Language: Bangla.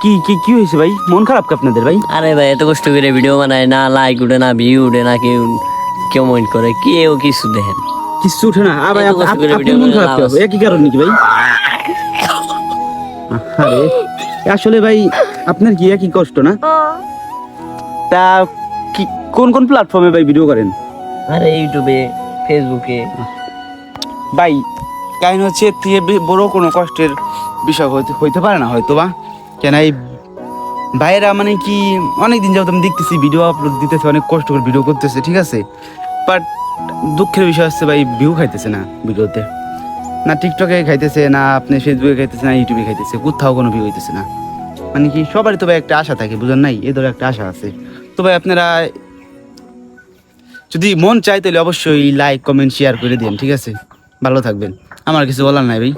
কি কি কি হয়েছে ভাই? মন খারাপ কি আপনাদের ভাই? আরে ভাই এত কষ্ট করে ভিডিও বানায় না, লাইক উঠে না, ভিউ উঠে না, কেউ কমেন্ট করে, কেউ কিছু দেখেন। কিছু উঠে না? ভাই এত কষ্ট করে আপনার ভিডিও মন করে খারাপ লাভ কি হবে? আছে? একই কারণ নাকি ভাই? আরে আসলে ভাই আপনার কি একই কষ্ট না? তা কি কোন কোন প্ল্যাটফর্মে ভাই ভিডিও করেন? আরে ইউটিউবে, ফেসবুকে। ভাই কাহিনী হচ্ছে এর থেকে বড় কোনো কষ্টের বিষয় হইতে পারে না হয়তো বা। কেন এই ভাইয়েরা মানে কি অনেকদিন যাবত আমি দেখতেছি ভিডিও আপলোড দিতেছে, অনেক কষ্ট করে ভিডিও করতেছে, ঠিক আছে, বাট দুঃখের বিষয় হচ্ছে ভাই ভিউ খাইতেছে না ভিডিওতে। না টিকটকে খাইতেছে, না আপনি ফেসবুকে খাইতেছে, না ইউটিউবে খাইতেছে, কোথাও কোনো ভিউ হইতেছে না। মানে কি সবারই তো ভাই একটা আশা থাকে, বুঝেন নাই? এদের একটা আশা আছে। তো ভাই আপনারা যদি মন চাই তাহলে অবশ্যই লাইক কমেন্ট শেয়ার করে দিন, ঠিক আছে? ভালো থাকবেন। আমার কিছু বলার নাই ভাই।